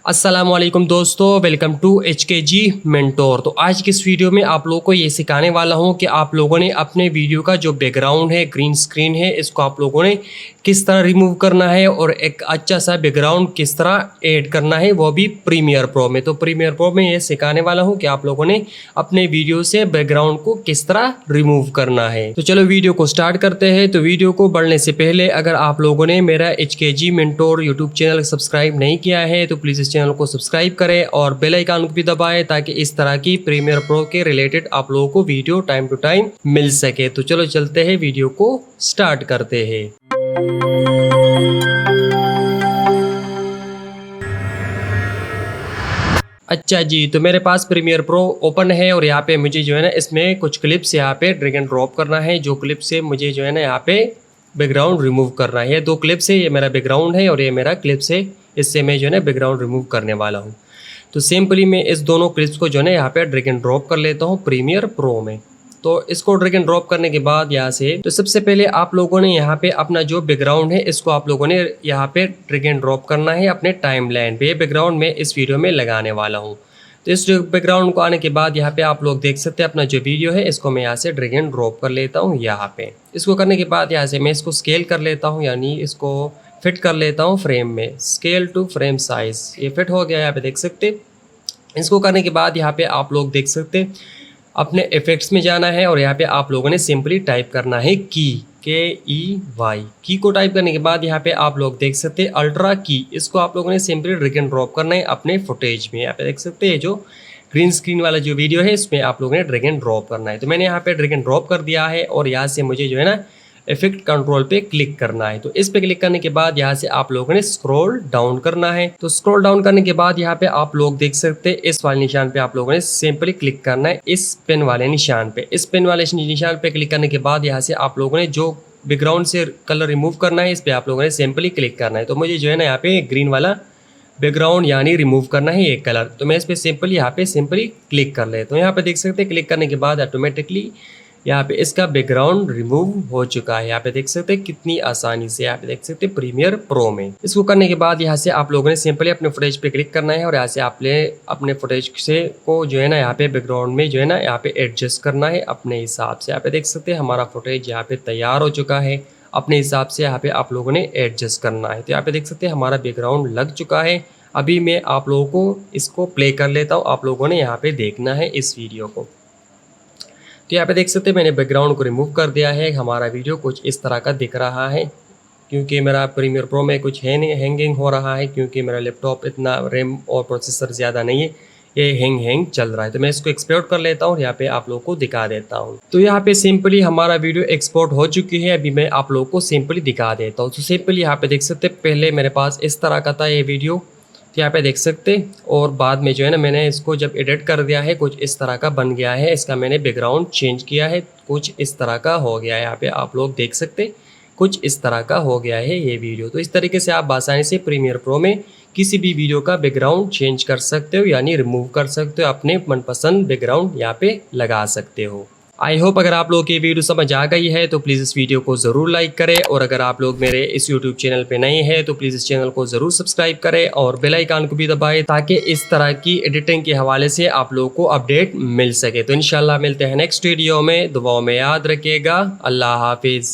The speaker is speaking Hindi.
अस्सलाम वालेकुम दोस्तों, वेलकम टू HKG मेंटोर। तो आज की इस वीडियो में आप लोगों को ये सिखाने वाला हूँ कि आप लोगों ने अपने वीडियो का जो बैकग्राउंड है, ग्रीन स्क्रीन है, इसको आप लोगों ने किस तरह रिमूव करना है और एक अच्छा सा बैकग्राउंड किस तरह ऐड करना है, वो भी प्रीमियर प्रो में। तो प्रीमियर प्रो में ये सिखाने वाला हूँ कि आप लोगों ने अपने वीडियो से बैकग्राउंड को किस तरह रिमूव करना है। तो चलो वीडियो को स्टार्ट करते हैं। तो वीडियो को बढ़ने से पहले अगर आप लोगों ने मेरा HKG mentor YouTube channel subscribe नहीं किया है तो प्लीज़ इस चैनल को सब्सक्राइब करें और बेल आइकन को भी दबाएं ताकि इस तरह की प्रीमियर प्रो के रिलेटेड आप लोगों को वीडियो टाइम टू टाइम मिल सके। तो चलो चलते हैं, वीडियो को स्टार्ट करते हैं। अच्छा जी, तो मेरे पास प्रीमियर प्रो ओपन है और यहाँ पे मुझे जो है ना इसमें कुछ क्लिप्स यहाँ पे ड्रैग एंड ड्रॉप करना है। जो क्लिप से मुझे जो है ना यहाँ पे बैकग्राउंड रिमूव करना है। ये दो क्लिप्स है, ये मेरा बैकग्राउंड है और ये मेरा क्लिप्स है। इससे मैं जो है ना बैकग्राउंड रिमूव करने वाला हूँ। तो सिंपली मैं इस दोनों क्लिप्स को जो है ना यहाँ पे ड्रैग एंड ड्रॉप कर लेता हूँ प्रीमियर प्रो में। तो इसको ड्रैग एंड ड्रॉप करने के बाद यहाँ से तो सबसे पहले आप लोगों ने यहाँ पे अपना जो बैकग्राउंड है इसको आप लोगों ने यहाँ पे ड्रैग एंड ड्रॉप करना है अपने टाइमलाइन पे। ये बैकग्राउंड में इस वीडियो में लगाने वाला हूँ। तो इस बैकग्राउंड को आने के बाद यहाँ पे आप लोग देख सकते हैं अपना जो वीडियो है इसको मैं यहाँ से ड्रैग एंड ड्रॉप कर लेता हूँ यहाँ पे। इसको करने के बाद यहाँ से मैं इसको स्केल कर लेता हूँ, यानी इसको फिट कर लेता हूँ फ्रेम में। स्केल टू फ्रेम साइज ये फिट हो गया, यहाँ पे देख सकते। इसको करने के बाद यहाँ पे आप लोग देख सकते अपने इफेक्ट्स में जाना है और यहाँ पे आप लोगों ने सिंपली टाइप करना है KEY। की को टाइप करने के बाद यहाँ पे आप लोग देख सकते हैं अल्ट्रा की। इसको आप लोगों ने सिंपली ड्रैग एंड ड्रॉप करना है अपने फुटेज में। यहाँ पे देख सकते हैं जो ग्रीन स्क्रीन वाला जो वीडियो है इसमें आप लोगों ने ड्रैग एंड ड्रॉप करना है। तो मैंने यहाँ पे ड्रैग एंड ड्रॉप कर दिया है और यहाँ से मुझे जो है ना इफेक्ट कंट्रोल पे क्लिक करना है। तो इस पे क्लिक करने के बाद यहाँ से आप लोगों ने स्क्रॉल डाउन करना है। तो स्क्रॉल डाउन करने के बाद यहाँ पे आप लोग देख सकते हैं इस वाले निशान पे आप लोगों ने सिंपली क्लिक करना है, इस पेन वाले निशान पे। इस पेन वाले निशान पे क्लिक करने के बाद यहाँ से आप लोगों ने जो बैकग्राउंड से कलर रिमूव करना है इस पे आप लोगों ने सिंपली क्लिक करना है। तो मुझे जो है ना यहाँ पे ग्रीन वाला बैकग्राउंड यानी रिमूव करना है एक कलर। तो मैं इस पे सिंपली यहाँ पे सिंपली क्लिक कर लेता हूँ। यहाँ पे देख सकते हैं क्लिक करने के बाद ऑटोमेटिकली यहाँ पे इसका बैकग्राउंड रिमूव हो चुका है। यहाँ पे देख सकते हैं कितनी आसानी से, यहाँ पे देख सकते हैं प्रीमियर प्रो में। इसको करने के बाद यहाँ से आप लोगों ने सिंपली अपने फुटेज पे क्लिक करना है और यहाँ से आपने अपने फुटेज से को जो है ना यहाँ पे बैकग्राउंड में जो है ना यहाँ पे एडजस्ट करना है अपने हिसाब से। यहाँ पे देख सकते हैं हमारा फुटेज यहाँ पे तैयार हो चुका है। अपने हिसाब से यहाँ पे आप लोगों ने एडजस्ट करना है। तो यहाँ पे देख सकते हैं हमारा बैकग्राउंड लग चुका है। अभी मैं आप लोगों को इसको प्ले कर लेता हूँ, आप लोगों ने यहाँ पे देखना है इस वीडियो को। तो यहाँ पे देख सकते हैं मैंने बैकग्राउंड को रिमूव कर दिया है। हमारा वीडियो कुछ इस तरह का दिख रहा है क्योंकि मेरा प्रीमियर प्रो में कुछ हैंगिंग हो रहा है क्योंकि मेरा लैपटॉप इतना रैम और प्रोसेसर ज़्यादा नहीं है, ये हैंग चल रहा है। तो मैं इसको एक्सपोर्ट कर लेता हूँ और यहाँ पे आप लोगों को दिखा देता हूँ। तो यहाँ पे सिंपली हमारा वीडियो एक्सपोर्ट हो चुकी है। अभी मैं आप लोगों को सिंपली दिखा देता हूँ। तो सिंपली यहाँ पे देख सकते पहले मेरे पास इस तरह का था ये वीडियो, यहाँ पे देख सकते, और बाद में जो है ना मैंने इसको जब एडिट कर दिया है कुछ इस तरह का बन गया है। इसका मैंने बैकग्राउंड चेंज किया है, कुछ इस तरह का हो गया है। यहाँ पे आप लोग देख सकते कुछ इस तरह का हो गया है ये वीडियो। तो इस तरीके से आप आसानी से प्रीमियर प्रो में किसी भी वीडियो का बैकग्राउंड चेंज कर सकते हो, यानी रिमूव कर सकते हो, अपने मनपसंद बैकग्राउंड यहाँ पे लगा सकते हो। आई होप अगर आप लोगों की वीडियो समझ आ गई है तो प्लीज़ इस वीडियो को ज़रूर लाइक करें और अगर आप लोग मेरे इस यूट्यूब चैनल पे नए हैं तो प्लीज़ इस चैनल को ज़रूर सब्सक्राइब करें और बेल आइकन को भी दबाएं ताकि इस तरह की एडिटिंग के हवाले से आप लोगों को अपडेट मिल सके। तो इंशाल्लाह मिलते हैं नेक्स्ट वीडियो में। दुआओं में याद रखिएगा। अल्लाह हाफिज़।